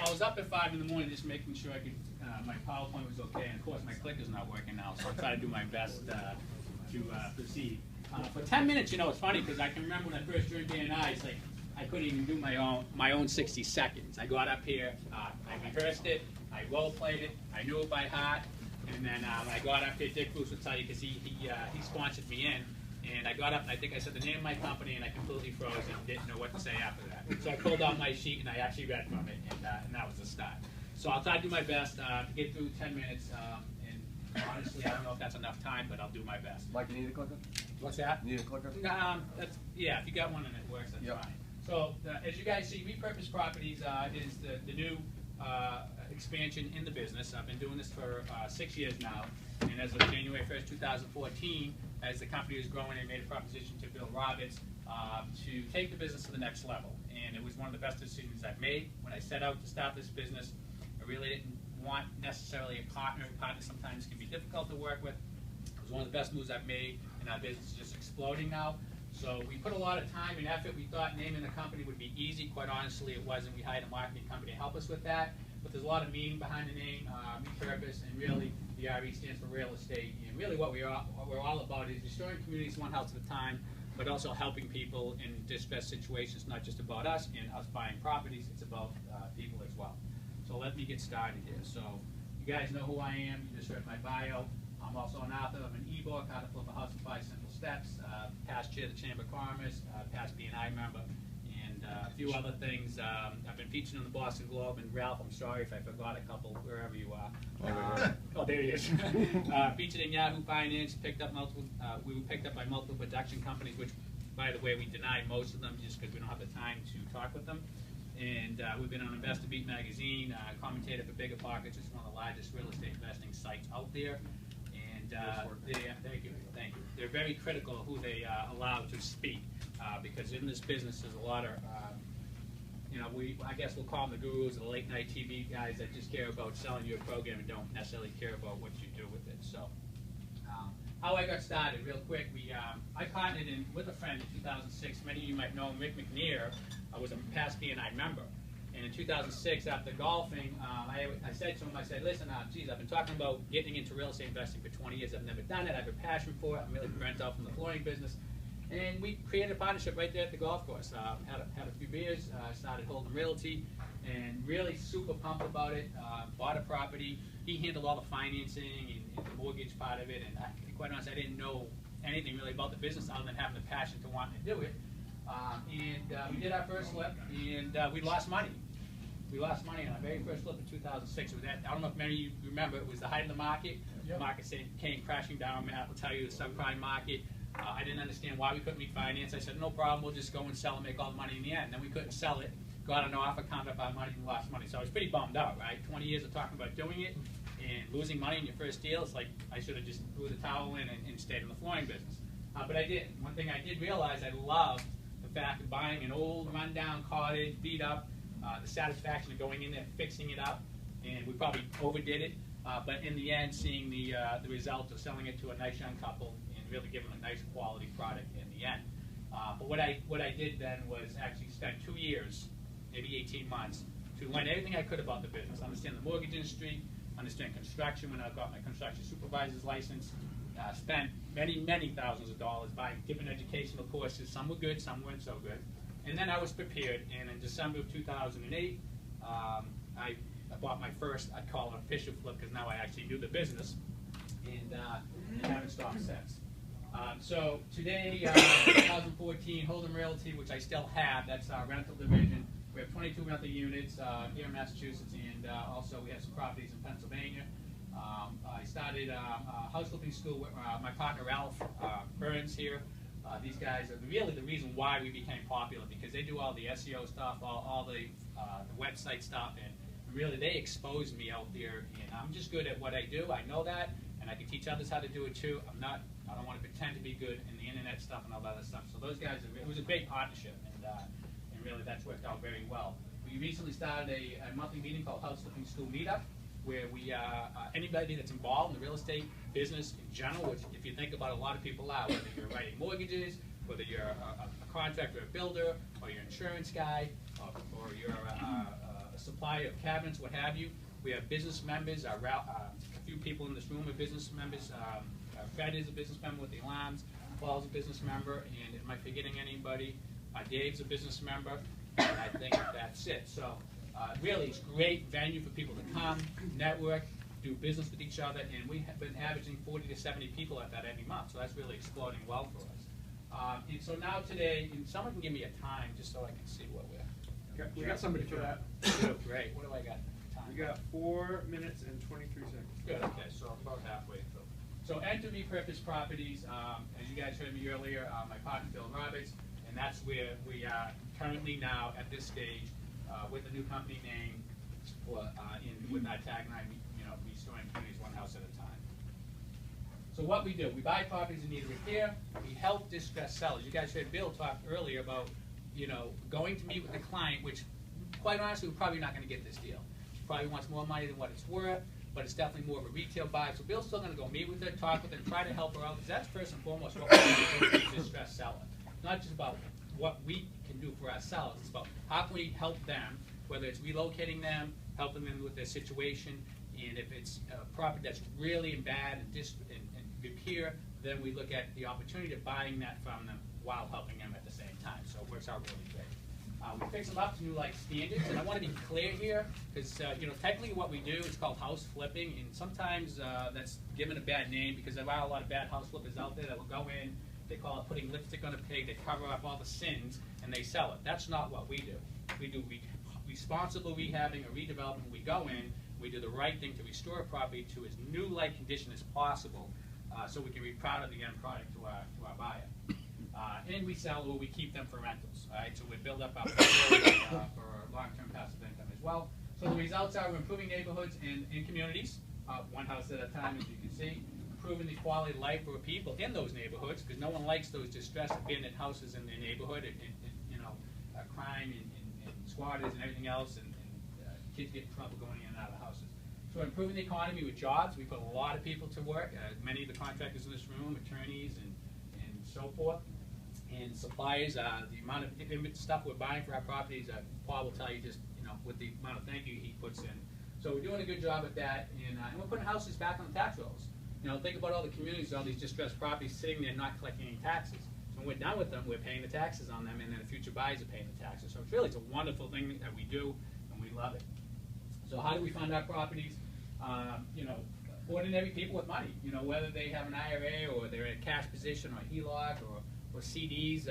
I was up at 5 in the morning just making sure I could, my PowerPoint was okay, and of course my clicker's not working now, so I'll try to do my best to proceed. For 10 minutes, you know, it's funny because I can remember when I first joined D&I, it's like I couldn't even do my own 60 seconds. I got up here, I rehearsed it, I role played it, I knew it by heart, and then when I got up here, Dick Bruce would tell you because he sponsored me in. And I got up and I think I said the name of my company and I completely froze and didn't know what to say after that. So I pulled out my sheet and I actually read from it, and that was the start. So I'll try to do my best to get through 10 minutes. And honestly, I don't know if that's enough time, but I'll do my best. Mike, you need a clicker? What's that? You need a clicker? Yeah, if you got one and it works, that's fine. So as you guys see, Repurposed Properties is the new expansion in the business. I've been doing this for 6 years now. And as of January 1st, 2014, as the company was growing, I made a proposition to Bill Roberts to take the business to the next level. And it was one of the best decisions I've made. When I set out to start this business, I really didn't want necessarily a partner. Partners sometimes can be difficult to work with. It was one of the best moves I've made, and our business is just exploding now. So we put a lot of time and effort. We thought naming the company would be easy. Quite honestly, it wasn't. We hired a marketing company to help us with that. But there's a lot of meaning behind the name, Repurpose, and really the RE stands for real estate. And really what we're all about is restoring communities one house at a time, but also helping people in distressed situations. Not just about us and us buying properties, it's about people as well. So let me get started here. So you guys know who I am. You just read my bio. I'm also an author of an ebook, How to Flip a House in 5 Simple Steps, past chair of the Chamber of Commerce, past B&I member, and a few other things. I've been featured in the Boston Globe, and Ralph, I'm sorry if I forgot a couple, wherever you are. Oh, there he is. Featured in Yahoo Finance, picked up multiple, we were picked up by multiple production companies, which, by the way, we denied most of them just because we don't have the time to talk with them. And we've been on Investor Beat magazine, commentator for Bigger Pockets, which is one of the largest real estate investing sites out there. And thank you. They're very critical of who they allow to speak, because in this business there's a lot of, I guess we'll call them the gurus, the late night TV guys that just care about selling you a program and don't necessarily care about what you do with it. So, how I got started, real quick, I partnered with a friend in 2006. Many of you might know Rick McNear. I was a past B&I member. And in 2006, after golfing, I said to him, I said, listen, geez, I've been talking about getting into real estate investing for 20 years. I've never done it. I have a passion for it. I'm really burnt out from the flooring business. And we created a partnership right there at the golf course. Had a few beers, started holding realty, and really super pumped about it. Bought a property. He handled all the financing and the mortgage part of it. And quite honestly, I didn't know anything really about the business other than having the passion to want to do it. We did our first flip, and we lost money. We lost money on our very first flip in 2006. It was I don't know if many of you remember, it was the height of the market. Yep. The market came crashing down. Matt will tell you the subprime market. I didn't understand why we couldn't refinance. I said, no problem, we'll just go and sell and make all the money in the end. Then we couldn't sell it, got an offer, counted up our money, and lost money. So I was pretty bummed out, right? 20 years of talking about doing it and losing money in your first deal. It's like I should have just threw the towel in and stayed in the flooring business. But I didn't. One thing I did realize, I loved the fact of buying an old, rundown cottage, beat up, the satisfaction of going in there, fixing it up, and we probably overdid it. But in the end, seeing the result of selling it to a nice young couple and really giving them a nice quality product in the end. But what I did then was actually spend 2 years, maybe 18 months, to learn everything I could about the business, understand the mortgage industry, understand construction when I got my construction supervisor's license, spent many, many thousands of dollars buying different educational courses. Some were good, some weren't so good. And then I was prepared, and in December of 2008, I bought my first, I call it official flip, because now I actually knew the business, and haven't stopped since. So today, 2014, Hold'em Realty, which I still have, that's our rental division. We have 22 rental units here in Massachusetts, and also we have some properties in Pennsylvania. I started a house flipping school with my partner Ralph Burns here. These guys are really the reason why we became popular, because they do all the SEO stuff, all the website stuff, and really they exposed me out there. And I'm just good at what I do. I know that, and I can teach others how to do it too. I don't want to pretend to be good in the internet stuff and all that other stuff. So those guys, it was a big partnership, and really that's worked out very well. We recently started a monthly meeting called House Flipping School Meetup, where we anybody that's involved in the real estate business in general, which if you think about it, a lot of people are, whether you're writing mortgages, whether you're a contractor, a builder, or you're an insurance guy, or you're a supply of cabinets, what have you. We have business members. A few people in this room are business members. Fred is a business member with the alarms. Paul's a business member, and am I forgetting anybody? Dave's a business member, and I think that's it. So really, it's a great venue for people to come, network, do business with each other, and we have been averaging 40 to 70 people at that every month, so that's really exploding well for us. And so now today, and someone can give me a time just so I can see what we're... We got somebody for that. Great. What do I got? Time? We got 4 minutes and 23 seconds. Good, okay, so I'm about halfway through. So enter repurposed properties, as you guys heard me earlier, my partner Bill Roberts, and that's where we are currently now at this stage with a new company name, with our tagline, restoring communities one house at a time. So what we do, we buy properties in need of repair, we help distressed sellers. You guys heard Bill talk earlier about, going to meet with the client, which quite honestly, we're probably not going to get this deal. She probably wants more money than what it's worth, but it's definitely more of a retail buy. So Bill's still going to go meet with her, talk with her, and try to help her out, because that's first and foremost what we do for a distressed seller. Not just about what we can do for our sellers, it's about how can we help them, whether it's relocating them, helping them with their situation, and if it's a property that's really in bad and repair, then we look at the opportunity of buying that from them while helping them at the same time. So it works out really great. We fix them up to new standards, and I want to be clear here, because technically what we do is called house flipping, and sometimes that's given a bad name because there are a lot of bad house flippers out there that will go in, they call it putting lipstick on a pig, they cover up all the sins, and they sell it. That's not what we do. We do responsible rehabbing or redevelopment. We go in, we do the right thing to restore a property to as new-like condition as possible, so we can be proud of the end product to our buyer. And we sell or we keep them for rentals. All right, so we build up our portfolio for long-term passive income as well. So the results are we're improving neighborhoods and in communities, one house at a time, as you can see. Improving the quality of life for people in those neighborhoods, because no one likes those distressed abandoned houses in their neighborhood, and crime and squatters and everything else, and kids get in trouble going in and out of houses. So improving the economy with jobs. We put a lot of people to work. Many of the contractors in this room, attorneys and so forth. And suppliers, the amount of stuff we're buying for our properties, Paul will tell you just, with the amount of thank you he puts in. So we're doing a good job at that, and we're putting houses back on the tax rolls. Think about all the communities, all these distressed properties sitting there not collecting any taxes. So when we're done with them, we're paying the taxes on them, and then the future buyers are paying the taxes. So it's a wonderful thing that we do, and we love it. So how do we fund our properties? Ordinary people with money, whether they have an IRA or they're in a cash position or HELOC or CDs,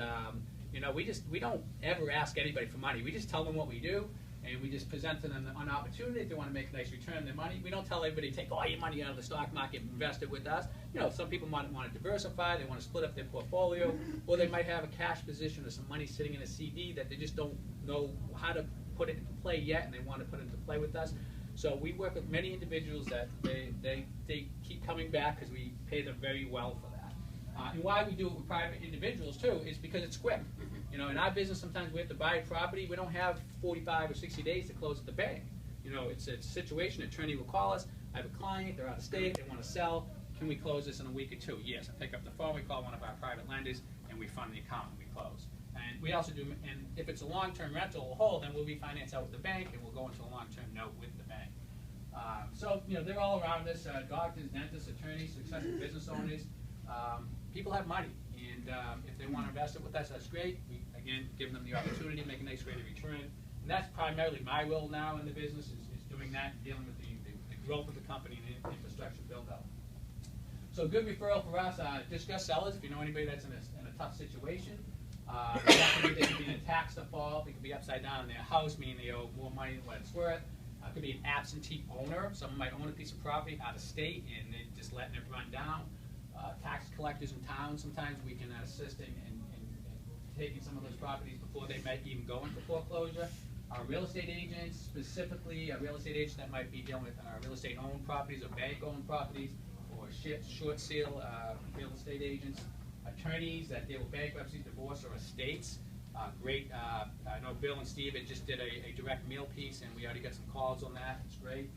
we don't ever ask anybody for money. We just tell them what we do, and we just present to them an opportunity if they want to make a nice return on their money. We don't tell everybody take all your money out of the stock market and invest it with us. Some people might want to diversify, they want to split up their portfolio, or they might have a cash position or some money sitting in a CD that they just don't know how to put it into play yet, and they want to put it into play with us. So we work with many individuals that they keep coming back because we pay them very well for that. And why we do it with private individuals too is because it's quick. In our business, sometimes we have to buy a property. We don't have 45 or 60 days to close at the bank. It's a situation. An attorney will call us. I have a client. They're out of state. They want to sell. Can we close this in a week or two? Yes. I pick up the phone. We call one of our private lenders, and we fund the account and we close. And we also do. And if it's a long-term rental or hold, then we'll refinance out with the bank, and we'll go into a long-term note with the bank. So they're all around us. Doctors, dentists, attorneys, successful business owners. People have money, and if they want to invest it with us, that's great. We, again, give them the opportunity to make a nice rate of return. And that's primarily my role now in the business, is doing that and dealing with the growth of the company and infrastructure build-out. So good referral for us, distressed sellers, if you know anybody that's in a tough situation. They could be in a tax default, they could be upside down in their house, meaning they owe more money than what it's worth. It could be an absentee owner. Someone might own a piece of property out of state and they're just letting it run down. Tax collectors in town, sometimes we can assist in taking some of those properties before they might even go into foreclosure. Our real estate agents, specifically a real estate agent that might be dealing with real estate owned properties or bank owned properties, or short sale real estate agents. Attorneys that deal with bankruptcies, divorce, or estates. Great. I know Bill and Steve just did a direct mail piece, and we already got some calls on that. It's great.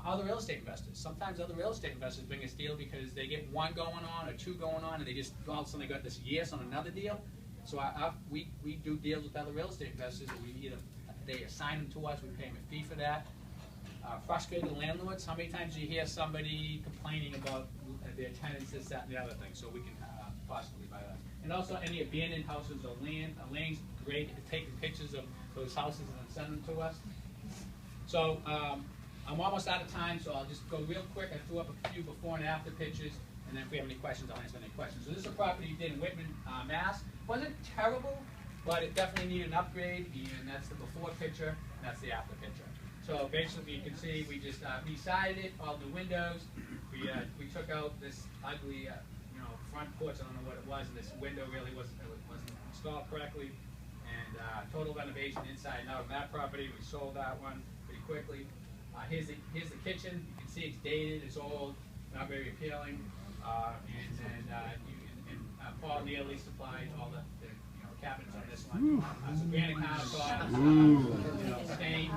Other real estate investors. Sometimes other real estate investors bring us deal because they get one going on or two going on, and they just all of a sudden they got this yes on another deal. So we do deals with other real estate investors, and we either they assign them to us, we pay them a fee for that. Frustrated landlords, how many times do you hear somebody complaining about their tenants, this, that, and the other thing, so we can possibly buy that. And also any abandoned houses or land's great at taking pictures of those houses and then send them to us. So I'm almost out of time, so I'll just go real quick. I threw up a few before and after pictures, and then if we have any questions, I'll answer any questions. So this is a property you did in Whitman, Mass. Wasn't terrible, but it definitely needed an upgrade, and that's the before picture, and that's the after picture. So basically, you can see we just re-sided it, all new windows. We took out this ugly, front porch. I don't know what it was, and this window really wasn't installed correctly. And total renovation inside and out of that property. We sold that one pretty quickly. Here's the kitchen. You can see it's dated, it's old, not very appealing. And Paul nearly supplied all the cabinets on this one. So granite countertops, stained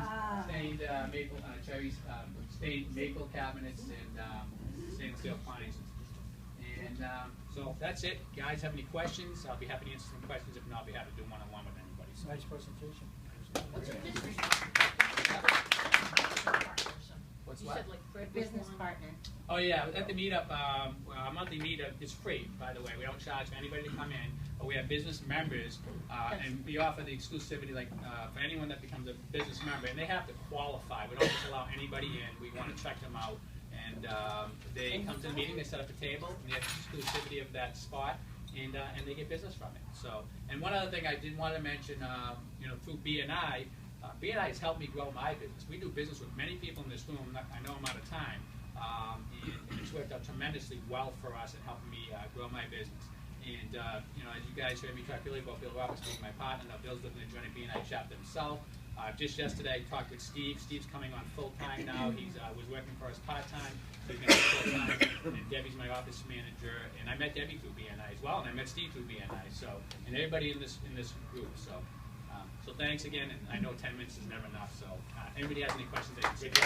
maple cherries, stained maple cabinets, and stainless steel appliances. And so that's it. Guys, have any questions? I'll be happy to answer some questions. If not, I'll be happy to do one-on-one with anybody. So. Nice presentation. What's You what? said like Fred Business partner. Oh yeah, at the meetup, our monthly meetup is free, by the way. We don't charge for anybody to come in, but we have business members, and we offer the exclusivity, like for anyone that becomes a business member, and they have to qualify. We don't just allow anybody in. We want to check them out, and they come to the meeting, they set up a table, and they have exclusivity of that spot, and they get business from it. So, and one other thing I did want to mention, through BNI. BNI has helped me grow my business. We do business with many people in this room. I know I'm out of time. And it's worked out tremendously well for us in helping me grow my business. And, as you guys heard me talk earlier about Bill Roberts being my partner. Now Bill's looking to join a BNI chapter himself. Just yesterday, I talked with Steve. Steve's coming on full-time now. He was working for us part-time, so he's going to be full-time. And Debbie's my office manager. And I met Debbie through BNI as well, and I met Steve through BNI. So, and everybody in this group. So thanks again, and I know 10 minutes is never enough, so anybody has any questions, they can